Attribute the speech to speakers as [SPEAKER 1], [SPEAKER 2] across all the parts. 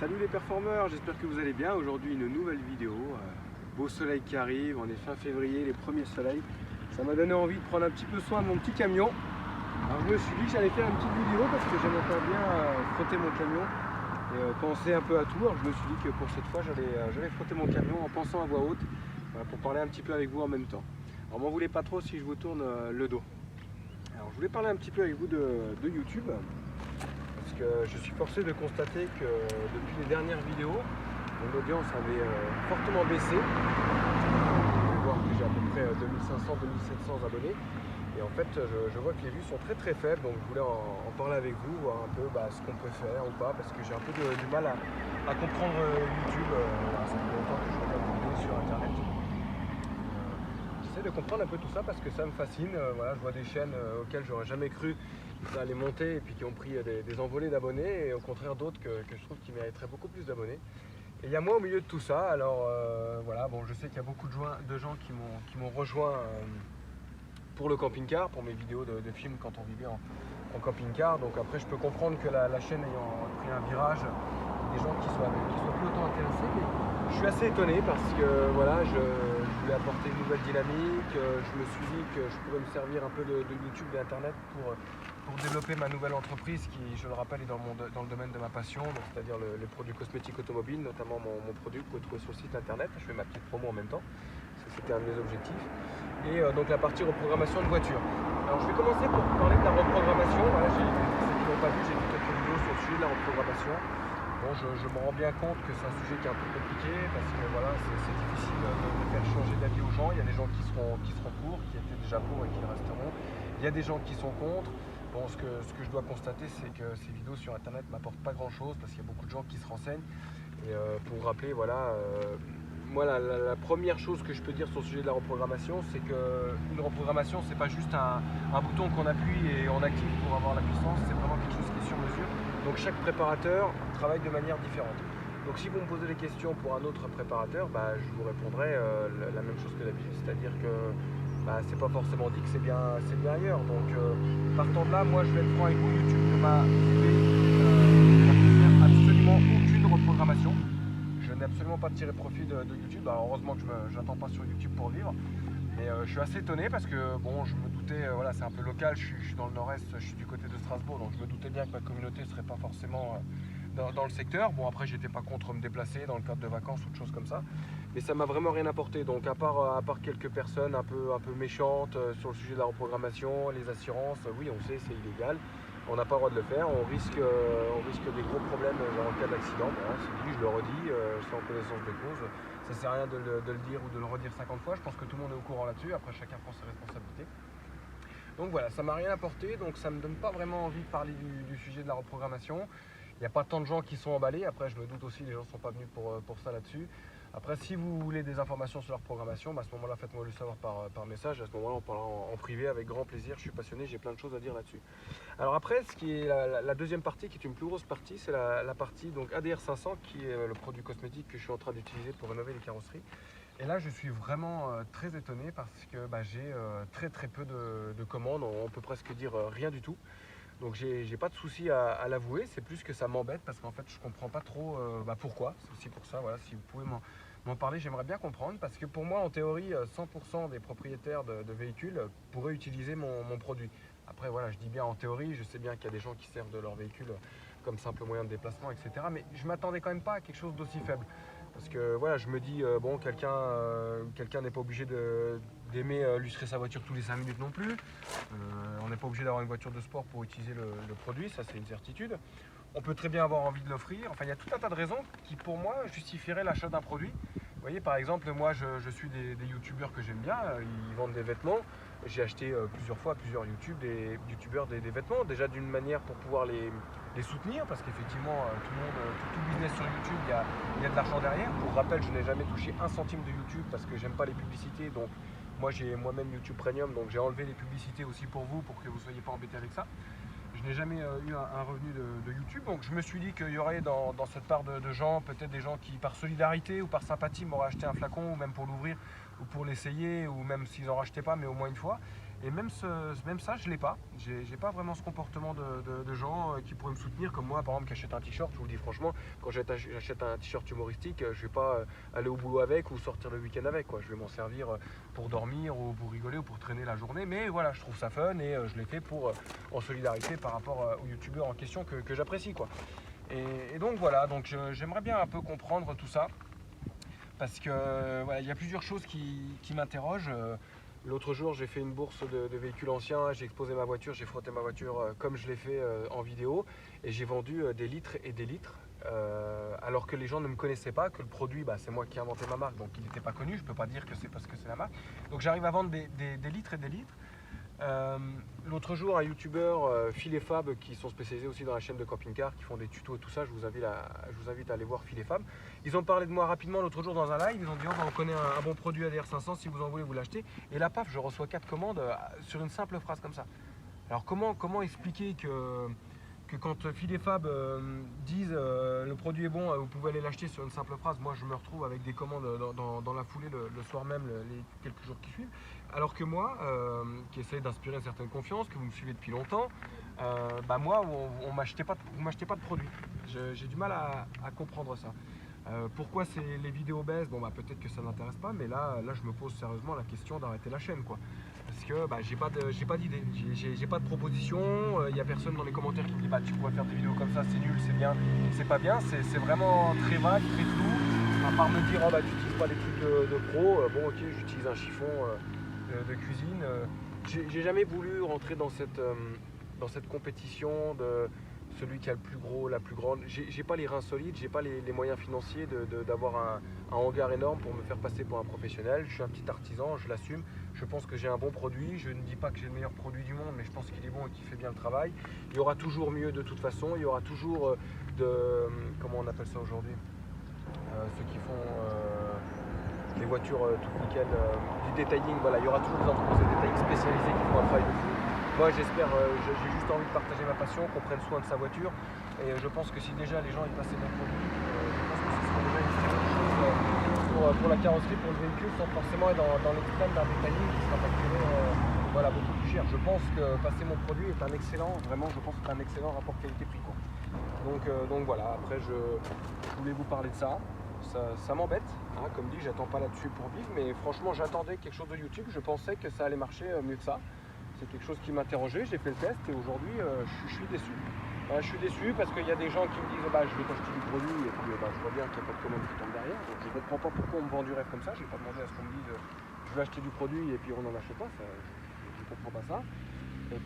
[SPEAKER 1] Salut les performeurs, j'espère que vous allez bien. Aujourd'hui une nouvelle vidéo, beau soleil qui arrive, on est fin février, les premiers soleils. Ça m'a donné envie de prendre un petit peu soin de mon petit camion. Alors je me suis dit que j'allais faire une petite vidéo parce que j'aime encore bien frotter mon camion et penser un peu à tout. Alors je me suis dit que pour cette fois j'allais frotter mon camion en pensant à voix haute, pour parler un petit peu avec vous en même temps. Alors m'en voulez pas trop si je vous tourne le dos. Alors je voulais parler un petit peu avec vous de YouTube. Parce que je suis forcé de constater que depuis les dernières vidéos, mon audience avait fortement baissé. Vous pouvez voir que j'ai à peu près 2500-2700 abonnés. Et en fait, je vois que les vues sont très très faibles. Donc je voulais en parler avec vous, voir un peu ce qu'on peut faire ou pas. Parce que j'ai un peu du mal à comprendre YouTube. Ça fait longtemps que je regarde des vidéos sur Internet. J'essaie de comprendre un peu tout ça parce que ça me fascine. Je vois des chaînes auxquelles j'aurais jamais cru ça allait monter et puis qui ont pris des envolées d'abonnés, et au contraire d'autres que je trouve qui mériteraient beaucoup plus d'abonnés. Et il y a moi au milieu de tout ça. Alors je sais qu'il y a beaucoup de gens qui m'ont rejoint pour le camping-car, pour mes vidéos de films quand on vivait en camping-car. Donc après je peux comprendre que la chaîne ayant pris un virage, des gens qui soient plus autant intéressés, mais je suis assez étonné parce que je voulais apporter une nouvelle dynamique. Je me suis dit que je pourrais me servir un peu de YouTube et Internet pour développer ma nouvelle entreprise qui, je le rappelle, est dans le domaine de ma passion, c'est-à-dire les produits cosmétiques automobiles, notamment mon produit que vous pouvez trouver sur le site Internet. Je fais ma petite promo en même temps, parce que c'était un de mes objectifs. Et donc la partie reprogrammation de voiture. Alors je vais commencer pour parler de la reprogrammation. Ceux qui n'ont pas vu, j'ai fait quelques vidéos sur le sujet de la reprogrammation. Bon, je me rends bien compte que c'est un sujet qui est un peu compliqué parce que c'est difficile de faire changer d'avis aux gens. Il y a des gens qui seront pour, qui étaient déjà pour et qui resteront. Il y a des gens qui sont contre. Bon, ce que je dois constater, c'est que ces vidéos sur Internet ne m'apportent pas grand-chose parce qu'il y a beaucoup de gens qui se renseignent. Et pour vous rappeler, moi, la première chose que je peux dire sur le sujet de la reprogrammation, c'est qu'une reprogrammation, c'est pas juste un bouton qu'on appuie et on active pour avoir la puissance, c'est vraiment quelque chose qui est sur mesure. Donc chaque préparateur travaille de manière différente. Donc si vous me posez des questions pour un autre préparateur, je vous répondrai la même chose que d'habitude, c'est-à-dire que c'est pas forcément dit que c'est bien ailleurs. Donc partant de là, moi je vais être franc avec vous, YouTube ne m'a fait absolument aucune reprogrammation. Je n'ai absolument pas tiré profit de YouTube. Alors heureusement que je n'attends pas sur YouTube pour vivre. Mais je suis assez étonné parce que je me doutais, c'est un peu local, je suis dans le nord-est, je suis du côté de Strasbourg, donc je me doutais bien que ma communauté ne serait pas forcément dans le secteur. Bon, après j'étais pas contre me déplacer dans le cadre de vacances ou de choses comme ça, mais ça m'a vraiment rien apporté. Donc à part quelques personnes un peu méchantes sur le sujet de la reprogrammation, les assurances, oui on sait c'est illégal, on n'a pas le droit de le faire, on risque des gros problèmes dans le cas d'accident. C'est dit, je le redis, sans connaissance de cause. Ça sert à rien de le dire ou de le redire 50 fois, je pense que tout le monde est au courant là-dessus, après chacun prend ses responsabilités. Donc voilà, ça m'a rien apporté, donc ça me donne pas vraiment envie de parler du sujet de la reprogrammation. Il n'y a pas tant de gens qui sont emballés, après je me doute aussi, les gens ne sont pas venus pour ça là-dessus. Après si vous voulez des informations sur leur programmation, à ce moment-là faites-moi le savoir par message, à ce moment-là on parlera en privé avec grand plaisir, je suis passionné, j'ai plein de choses à dire là-dessus. Alors après, ce qui est la deuxième partie, qui est une plus grosse partie, c'est la partie donc ADR 500 qui est le produit cosmétique que je suis en train d'utiliser pour rénover les carrosseries. Et là je suis vraiment très étonné parce que j'ai très peu de commandes, on peut presque dire rien du tout. Donc j'ai pas de souci à l'avouer, c'est plus que ça m'embête parce qu'en fait je comprends pas trop pourquoi. C'est aussi pour ça, si vous pouvez m'en parler, j'aimerais bien comprendre parce que pour moi en théorie 100% des propriétaires de véhicules pourraient utiliser mon produit. Après je dis bien en théorie, je sais bien qu'il y a des gens qui servent de leur véhicule comme simple moyen de déplacement, etc. Mais je m'attendais quand même pas à quelque chose d'aussi faible. Parce que je me dis, quelqu'un n'est pas obligé d'aimer lustrer sa voiture tous les 5 minutes non plus. On n'est pas obligé d'avoir une voiture de sport pour utiliser le produit, ça c'est une certitude. On peut très bien avoir envie de l'offrir. Enfin, il y a tout un tas de raisons qui pour moi justifieraient l'achat d'un produit. Vous voyez, par exemple, moi je suis des youtubeurs que j'aime bien, ils vendent des vêtements. J'ai acheté plusieurs fois à plusieurs youtubeurs des vêtements, déjà d'une manière pour pouvoir les soutenir, parce qu'effectivement tout business sur YouTube, il y a de l'argent derrière. Pour rappel, je n'ai jamais touché un centime de YouTube parce que j'aime pas les publicités, donc moi j'ai moi-même YouTube Premium, donc j'ai enlevé les publicités aussi pour vous, pour que vous ne soyez pas embêtés avec ça. Je n'ai jamais eu un revenu de YouTube, donc je me suis dit qu'il y aurait dans cette part de gens, peut-être des gens qui par solidarité ou par sympathie m'auraient acheté un flacon, ou même pour l'ouvrir, ou pour l'essayer, ou même s'ils n'en rachetaient pas, mais au moins une fois. Et même ça, je l'ai pas. J'ai pas vraiment ce comportement de gens qui pourraient me soutenir, comme moi, par exemple, qui achète un t-shirt. Je vous le dis franchement, quand j'achète un t-shirt humoristique, je vais pas aller au boulot avec ou sortir le week-end avec, quoi. Je vais m'en servir pour dormir ou pour rigoler ou pour traîner la journée. Mais voilà, je trouve ça fun et je l'ai fait en solidarité par rapport au youtubeur en question que j'apprécie, quoi. Et donc voilà, donc j'aimerais bien un peu comprendre tout ça parce que voilà, il y a plusieurs choses qui m'interrogent. L'autre jour, j'ai fait une bourse de véhicules anciens, j'ai exposé ma voiture, j'ai frotté ma voiture comme je l'ai fait en vidéo et j'ai vendu des litres et des litres. Alors que les gens ne me connaissaient pas, que le produit, c'est moi qui ai inventé ma marque, donc il n'était pas connu, je ne peux pas dire que c'est parce que c'est la marque. Donc j'arrive à vendre des litres et des litres. L'autre jour, un youtubeur, Phil et Fab, qui sont spécialisés aussi dans la chaîne de camping-car, qui font des tutos et tout ça, je vous invite à aller voir Phil et Fab. Ils ont parlé de moi rapidement l'autre jour dans un live, ils ont dit on connaît un bon produit ADR500, si vous en voulez vous l'achetez. Et là paf, je reçois 4 commandes sur une simple phrase comme ça. Alors comment expliquer que quand Phil et Fab disent le produit est bon, vous pouvez aller l'acheter sur une simple phrase, moi je me retrouve avec des commandes dans la foulée le soir même, les quelques jours qui suivent. Alors que moi, qui essaye d'inspirer une certaine confiance, que vous me suivez depuis longtemps, moi, vous m'achetez pas de produit. J'ai du mal à comprendre ça. Pourquoi les vidéos baissent? Bon, peut-être que ça n'intéresse pas, mais là, je me pose sérieusement la question d'arrêter la chaîne, quoi. Parce que j'ai pas d'idée, j'ai pas de proposition. Il n'y a personne dans les commentaires qui me dit tu pourrais faire des vidéos comme ça, c'est nul, c'est bien, c'est pas bien. C'est vraiment très vague, très flou. À part me dire tu n'utilises pas des trucs de pro, bon ok, j'utilise un chiffon de cuisine. J'ai jamais voulu rentrer dans cette compétition de celui qui a le plus gros, la plus grande. J'ai pas les reins solides, j'ai pas les moyens financiers d'avoir un hangar énorme pour me faire passer pour un professionnel. Je suis un petit artisan, je l'assume. Je pense que j'ai un bon produit. Je ne dis pas que j'ai le meilleur produit du monde, mais je pense qu'il est bon et qu'il fait bien le travail. Il y aura toujours mieux de toute façon. Il y aura toujours comment on appelle ça aujourd'hui, ceux qui font les voitures toutes nickel, du detailing. Voilà, il y aura toujours des entreprises de detailing spécialisées qui font un travail de fou. Moi j'espère, j'ai juste envie de partager ma passion, qu'on prenne soin de sa voiture. Et je pense que si déjà les gens y passaient mon produit, je pense que ce serait déjà une très bonne chose pour la carrosserie, pour le véhicule, sans forcément être dans l'extrême d'un detailing qui sera facturé beaucoup plus cher. Je pense que passer mon produit est un excellent, vraiment je pense que c'est un excellent rapport qualité-prix, quoi. Donc voilà, après je voulais vous parler de ça. Ça m'embête, comme dit, j'attends pas là-dessus pour vivre, mais franchement j'attendais quelque chose de YouTube, je pensais que ça allait marcher mieux que ça. C'est quelque chose qui m'interrogeait, j'ai fait le test et aujourd'hui je suis déçu. Je suis déçu parce qu'il y a des gens qui me disent je vais t'acheter du produit et puis je vois bien qu'il n'y a pas de commande qui tombe derrière. Donc je ne comprends pas pourquoi on me vend du rêve comme ça. Je n'ai pas demandé à ce qu'on me dise je vais acheter du produit et puis on n'en achète pas. Je ne comprends pas ça. Et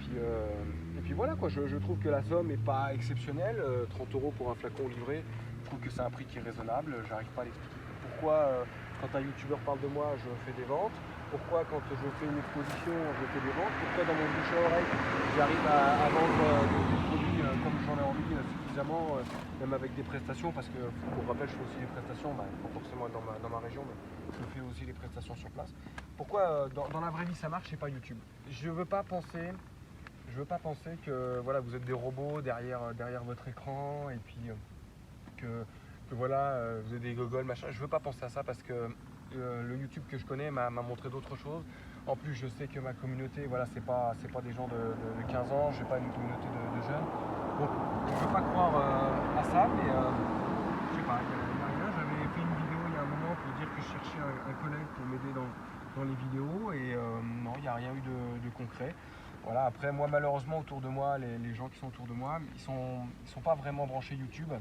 [SPEAKER 1] puis voilà quoi, je trouve que la somme n'est pas exceptionnelle. 30 € pour un flacon livré, je trouve que c'est un prix qui est raisonnable. J'arrive pas à l'expliquer. Pourquoi quand un youtubeur parle de moi, je fais des ventes? Pourquoi quand je fais une exposition, je fais des ventes? Pourquoi dans mon bouche à oreille, j'arrive à vendre des produits comme j'en ai envie suffisamment, même avec des prestations? Parce que pour rappel, je fais aussi des prestations, pas forcément dans ma région, mais je fais aussi des prestations sur place. Pourquoi dans la vraie vie ça marche et pas YouTube? Je veux pas penser que voilà, vous êtes des robots derrière votre écran et puis que voilà, vous êtes des gogoles, machin. Je veux pas penser à ça parce que le YouTube que je connais m'a montré d'autres choses. En plus, je sais que ma communauté, voilà, c'est pas des gens de 15 ans, j'ai pas une communauté de jeunes. Donc, je veux pas croire à ça, mais je sais pas, il y a rien. J'avais fait une vidéo il y a un moment pour dire que je cherchais un collègue pour m'aider dans les vidéos et non, il n'y a rien eu de concret. Voilà, après, moi, malheureusement, autour de moi, les gens qui sont autour de moi, ils sont pas vraiment branchés YouTube.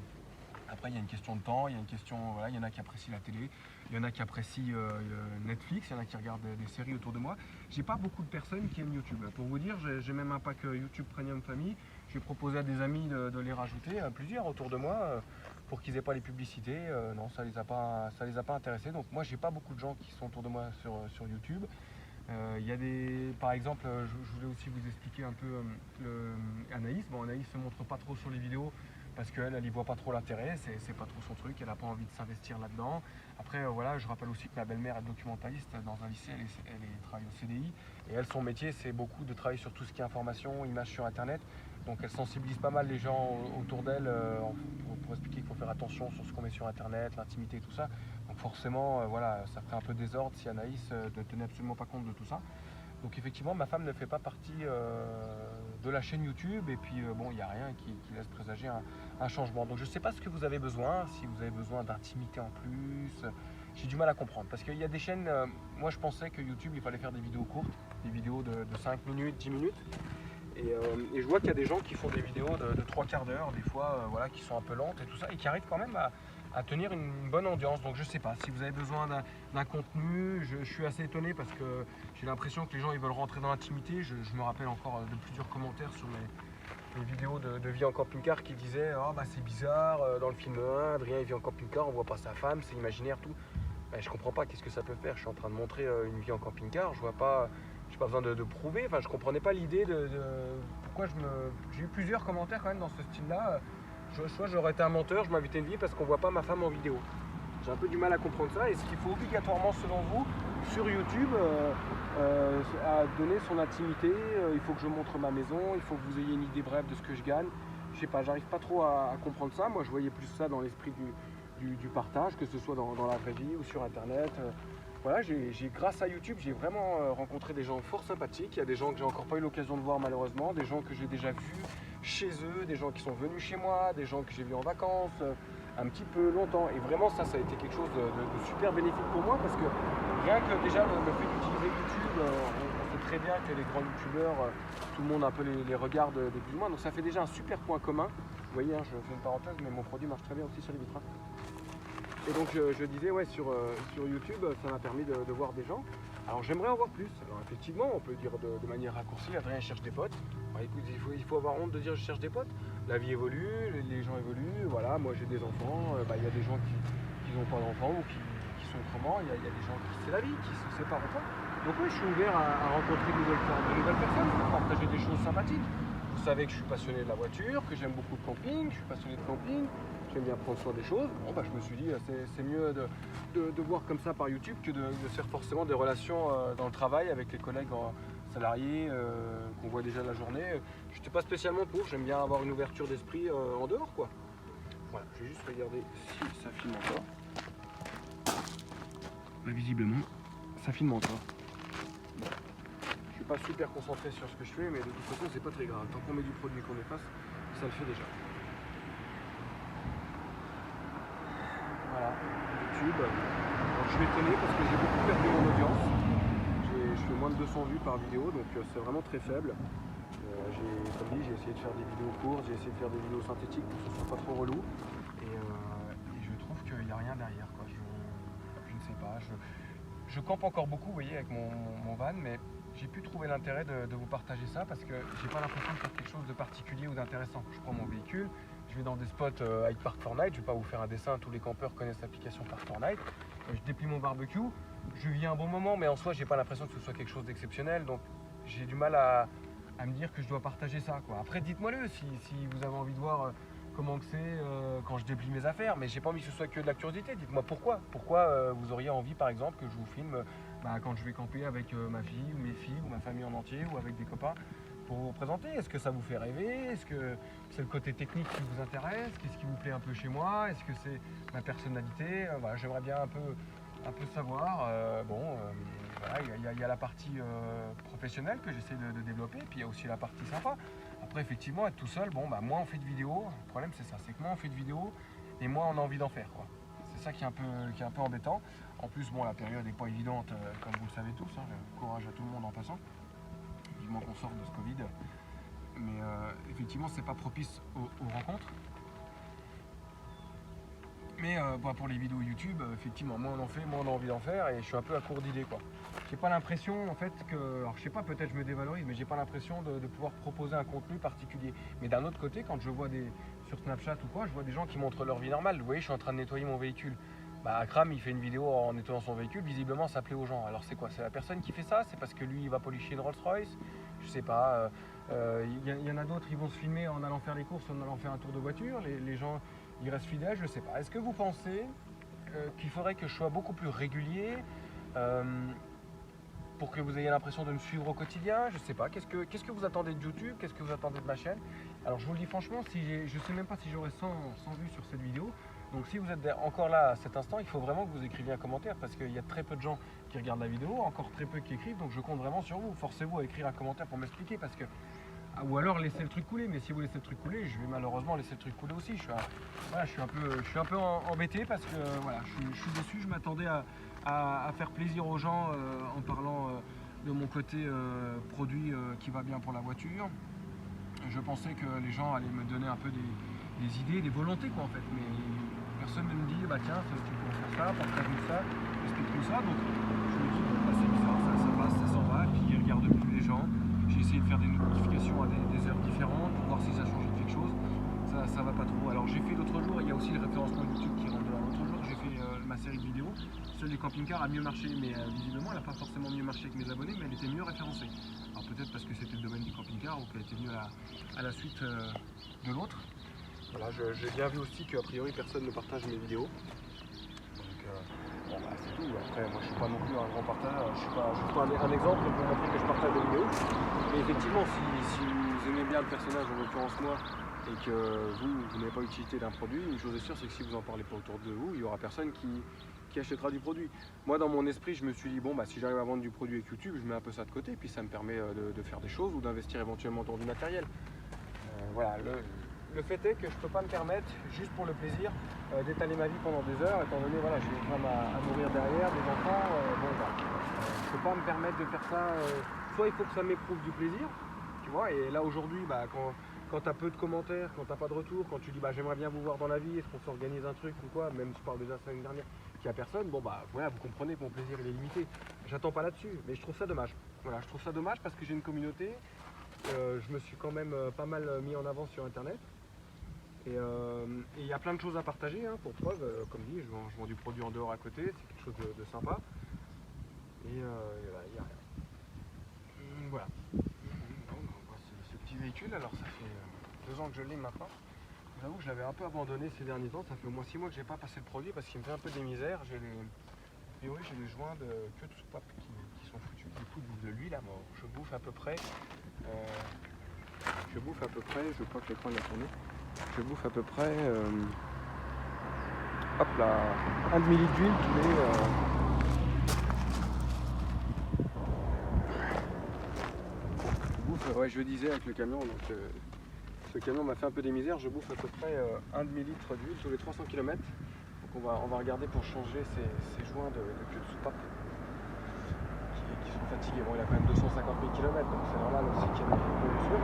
[SPEAKER 1] Après, il y a une question de temps, il y a une question, voilà, il y en a qui apprécient la télé, il y en a qui apprécient Netflix, il y en a qui regardent des séries autour de moi. J'ai pas beaucoup de personnes qui aiment YouTube. Pour vous dire, j'ai même un pack YouTube Premium Famille. J'ai proposé à des amis de les rajouter, plusieurs autour de moi, pour qu'ils aient pas les publicités. Non, ça les a pas intéressés. Donc moi, j'ai pas beaucoup de gens qui sont autour de moi sur YouTube. Il y a par exemple, je voulais aussi vous expliquer un peu Anaïs. Bon, Anaïs se montre pas trop sur les vidéos parce qu'elle y voit pas trop l'intérêt, c'est pas trop son truc, elle n'a pas envie de s'investir là-dedans. Après, voilà, je rappelle aussi que ma belle-mère est documentaliste dans un lycée, elle travaille au CDI, et elle, son métier, c'est beaucoup de travailler sur tout ce qui est information, images sur Internet. Donc elle sensibilise pas mal les gens autour d'elle pour expliquer qu'il faut faire attention sur ce qu'on met sur Internet, l'intimité, tout ça. Donc forcément, voilà, ça ferait un peu désordre si Anaïs ne tenait absolument pas compte de tout ça. Donc effectivement, ma femme ne fait pas partie de la chaîne YouTube, et puis bon, il n'y a rien qui laisse présager un changement. Donc je ne sais pas ce que vous avez besoin, si vous avez besoin d'intimité en plus. J'ai du mal à comprendre, parce qu'il y a des chaînes, moi je pensais que YouTube, il fallait faire des vidéos courtes, des vidéos de 5 minutes, 10 minutes. Et je vois qu'il y a des gens qui font des vidéos de 3/4 d'heure, des fois, voilà, qui sont un peu lentes et tout ça, et qui arrivent quand même à tenir une bonne audience. Donc je sais pas, si vous avez besoin d'un contenu, je suis assez étonné parce que j'ai l'impression que les gens ils veulent rentrer dans l'intimité. Je me rappelle encore de plusieurs commentaires sur mes vidéos de vie en camping-car qui disaient « Ah bah c'est bizarre, dans le film 1, Adrien il vit en camping-car, on voit pas sa femme, c'est imaginaire, tout. » Ben, je comprends pas, qu'est-ce que ça peut faire? Je suis en train de montrer une vie en camping-car, je vois pas, j'ai pas besoin de prouver. Enfin, je comprenais pas l'idée pourquoi j'ai eu plusieurs commentaires quand même dans ce style-là. Soit j'aurais été un menteur, je m'invitais une vie parce qu'on voit pas ma femme en vidéo. J'ai un peu du mal à comprendre ça. Est-ce qu'il faut obligatoirement, selon vous, sur YouTube, à donner son intimité? Il faut que je montre ma maison, il faut que vous ayez une idée brève de ce que je gagne. Je sais pas, j'arrive pas trop à comprendre ça. Moi, je voyais plus ça dans l'esprit du partage, que ce soit dans la vraie vie ou sur Internet. Voilà, grâce à YouTube, j'ai vraiment rencontré des gens fort sympathiques. Il y a des gens que j'ai encore pas eu l'occasion de voir malheureusement, des gens que j'ai déjà vus chez eux, des gens qui sont venus chez moi, des gens que j'ai vus en vacances, un petit peu longtemps. Et vraiment ça a été quelque chose de super bénéfique pour moi, parce que rien que déjà le fait d'utiliser YouTube, on sait très bien que les grands youtubeurs, tout le monde un peu les regarde des plus ou moins, donc ça fait déjà un super point commun. Vous voyez, hein, je fais une parenthèse, mais mon produit marche très bien aussi sur les vitrins. Et donc je disais, ouais, sur YouTube, ça m'a permis de voir des gens. Alors j'aimerais en voir plus. Alors effectivement, on peut dire de manière raccourcie, Adrien cherche des potes. Alors, écoute, il faut avoir honte de dire je cherche des potes. La vie évolue, les gens évoluent. Voilà, moi j'ai des enfants. Il y a des gens qui n'ont pas d'enfants ou qui sont autrement. Il y a des gens qui, c'est la vie, qui se séparent ou pas. Donc oui, je suis ouvert à rencontrer de nouvelles personnes, à partager des choses sympathiques. Vous savez que je suis passionné de la voiture, que j'aime beaucoup le camping, je suis passionné de camping. J'aime bien prendre soin des choses. Bon, je me suis dit, c'est mieux de voir comme ça par YouTube que de se faire forcément des relations dans le travail avec les collègues salariés qu'on voit déjà la journée. Je n'étais pas spécialement pour, j'aime bien avoir une ouverture d'esprit en dehors, quoi. Voilà, je vais juste regarder si ça filme encore. Visiblement, ça filme encore. Bon. Je suis pas super concentré sur ce que je fais, mais de toute façon, c'est pas très grave. Tant qu'on met du produit qu'on efface, ça le fait déjà. Voilà, YouTube. Donc, je suis étonné parce que j'ai beaucoup perdu mon audience. Je fais moins de 200 vues par vidéo, donc c'est vraiment très faible. Comme dit, j'ai essayé de faire des vidéos courtes, j'ai essayé de faire des vidéos synthétiques pour que ce soit pas trop relou. Et je trouve qu'il n'y a rien derrière, quoi. Je ne sais pas. Je campe encore beaucoup, vous voyez, avec mon van, mais j'ai pu trouver l'intérêt de vous partager ça parce que j'ai pas l'impression de faire quelque chose de particulier ou d'intéressant. Je prends mon véhicule, je vais dans des spots avec Park Fortnite, je vais pas vous faire un dessin, tous les campeurs connaissent l'application Park Fortnite. Je déplie mon barbecue, je vis un bon moment, mais en soi j'ai pas l'impression que ce soit quelque chose d'exceptionnel, donc j'ai du mal à me dire que je dois partager ça, quoi. Après dites-moi-le si vous avez envie de voir comment que c'est quand je déplie mes affaires, mais j'ai pas envie que ce soit que de la curiosité. Dites-moi pourquoi vous auriez envie par exemple que je vous filme quand je vais camper avec ma fille ou mes filles ou ma famille en entier ou avec des copains pour vous présenter. Est-ce que ça vous fait rêver? Est-ce que c'est le côté technique qui vous intéresse? Qu'est-ce qui vous plaît un peu chez moi? Est-ce que c'est ma personnalité? Voilà, j'aimerais bien un peu savoir. Voilà, il y a la partie professionnelle que j'essaie de développer, puis il y a aussi la partie sympa. Après, effectivement, être tout seul, moins on fait de vidéos. Le problème, c'est ça, c'est que moins on fait de vidéos et moins on a envie d'en faire, quoi. C'est ça qui est un peu embêtant. En plus, la période n'est pas évidente, comme vous le savez tous. Hein. Courage à tout le monde en passant. Vivement qu'on sorte de ce Covid. Mais effectivement, c'est pas propice aux rencontres. Mais pour les vidéos YouTube, effectivement, moins on en fait, moins on a envie d'en faire, et je suis un peu à court d'idées, quoi. J'ai pas l'impression en fait que, alors je sais pas, peut-être je me dévalorise, mais j'ai pas l'impression de pouvoir proposer un contenu particulier. Mais d'un autre côté, quand je vois sur Snapchat ou quoi, je vois des gens qui montrent leur vie normale. Vous voyez, je suis en train de nettoyer mon véhicule. Akram, il fait une vidéo en nettoyant son véhicule, visiblement ça plaît aux gens. Alors c'est quoi? C'est la personne qui fait ça? C'est parce que lui il va policher une Rolls-Royce? Je sais pas. Y en a d'autres, ils vont se filmer en allant faire les courses, en allant faire un tour de voiture. Les gens, ils restent fidèles, je sais pas. Est-ce que vous pensez qu'il faudrait que je sois beaucoup plus régulier pour que vous ayez l'impression de me suivre au quotidien? Je sais pas. Qu'est-ce que vous attendez de YouTube? Qu'est-ce que vous attendez de ma chaîne? Alors je vous le dis franchement, je sais même pas si j'aurai 100 vues sur cette vidéo. Donc si vous êtes encore là à cet instant, il faut vraiment que vous écriviez un commentaire parce qu'il y a très peu de gens qui regardent la vidéo, encore très peu qui écrivent, donc je compte vraiment sur vous. Forcez-vous à écrire un commentaire pour m'expliquer parce que... ou alors laissez le truc couler, mais si vous laissez le truc couler, je vais malheureusement laisser le truc couler aussi. Je suis un peu embêté parce que voilà, je suis déçu, je m'attendais à faire plaisir aux gens en parlant de mon côté produit qui va bien pour la voiture. Je pensais que les gens allaient me donner un peu des idées, des volontés quoi en fait, mais personne ne me dit bah tiens tu peux faire ça, partage-nous ça, explique-nous ça, donc je me dis bah, c'est bizarre, ça passe, ça s'en va, et puis ils regardent plus les gens. J'ai essayé de faire des notifications à des heures différentes pour voir si ça changeait quelque chose, ça va pas trop. Alors j'ai fait l'autre jour, il y a aussi le référencement YouTube qui rentre dedans. L'autre jour j'ai fait ma série de vidéos, celle des camping-cars a mieux marché, mais visiblement elle n'a pas forcément mieux marché que mes abonnés, mais elle était mieux référencée. Alors peut-être parce que c'était le domaine du camping-car ou qu'elle était mieux à la suite de l'autre. Voilà, j'ai bien vu aussi qu'a priori personne ne partage mes vidéos. Donc bon bah c'est tout. Après moi je suis pas non plus un grand partageur, je suis pas un exemple pour montrer que je partage des vidéos. Mais effectivement si vous aimez bien le personnage, en l'occurrence moi, et que vous n'avez pas utilité d'un produit, une chose est sûre, c'est que si vous en parlez pas autour de vous, il y aura personne qui achètera du produit. Moi dans mon esprit je me suis dit bon bah si j'arrive à vendre du produit avec YouTube, je mets un peu ça de côté, puis ça me permet de faire des choses ou d'investir éventuellement dans du matériel. Voilà, le fait est que je ne peux pas me permettre, juste pour le plaisir, d'étaler ma vie pendant des heures, étant donné voilà, j'ai une femme à nourrir derrière, des enfants, bon bah, je ne peux pas me permettre de faire ça, soit il faut que ça m'éprouve du plaisir, tu vois, et là aujourd'hui, bah, quand tu as peu de commentaires, quand tu n'as pas de retour, quand tu dis bah, j'aimerais bien vous voir dans la vie, est-ce qu'on s'organise un truc ou quoi, même si je parle déjà ça une dernière, qu'il n'y a personne, bon bah voilà, vous comprenez que mon plaisir il est limité, j'attends pas là-dessus, mais je trouve ça dommage, voilà, je trouve ça dommage parce que j'ai une communauté, je me suis quand même pas mal mis en avant sur internet. Et il y a plein de choses à partager, hein, pour preuve, comme dit, je vends du produit en dehors à côté, c'est quelque chose de sympa. Et il n'y a rien. Voilà. On voit ce petit véhicule, alors ça fait 2 ans que je l'ai maintenant. J'avoue que je l'avais un peu abandonné ces derniers temps, ça fait au moins 6 mois que je n'ai pas passé le produit parce qu'il me fait un peu des misères. J'ai les joints de queue de soupape qui sont foutus, du coup de l'huile à mort. Je bouffe à peu près, je crois que l'écran il a tourné. Je bouffe à peu près hop là, 1 demi-litre d'huile tous les ouais, je disais avec le camion, donc ce camion m'a fait un peu des misères, je bouffe à peu près 1 demi-litre d'huile tous les 300 km. Donc on va regarder pour changer ces joints de queue de soupape qui sont fatigués. Bon, il a quand même 250 000 km, donc c'est normal aussi qu'il y ait des pollutions.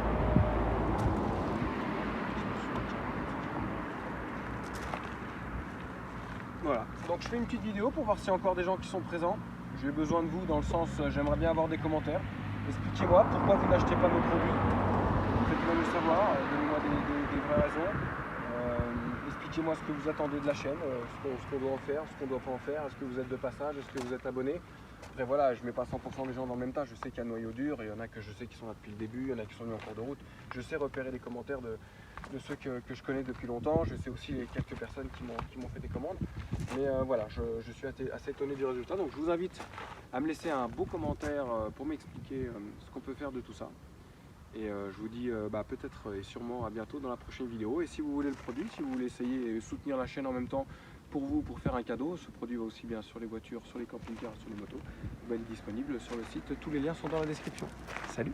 [SPEAKER 1] Voilà, donc je fais une petite vidéo pour voir s'il y a encore des gens qui sont présents. J'ai besoin de vous dans le sens, j'aimerais bien avoir des commentaires. Expliquez-moi pourquoi vous n'achetez pas nos produits. Faites-moi le savoir, donnez-moi des vraies raisons. Expliquez-moi ce que vous attendez de la chaîne, ce qu'on doit en faire, ce qu'on ne doit pas en faire. Est-ce que vous êtes de passage, est-ce que vous êtes abonné? Après voilà, je ne mets pas 100% des gens dans le même tas. Je sais qu'il y a un noyau dur, il y en a que je sais qui sont là depuis le début, il y en a qui sont venus en cours de route. Je sais repérer les commentaires de ceux que je connais depuis longtemps. Je sais aussi les quelques personnes qui m'ont fait des commandes. Mais voilà, je suis assez étonné du résultat. Donc je vous invite à me laisser un beau commentaire pour m'expliquer ce qu'on peut faire de tout ça. Et je vous dis peut-être et sûrement à bientôt dans la prochaine vidéo. Et si vous voulez le produit, si vous voulez essayer et soutenir la chaîne en même temps pour vous, pour faire un cadeau, ce produit va aussi bien sur les voitures, sur les camping-cars, sur les motos, il est disponible sur le site. Tous les liens sont dans la description. Salut!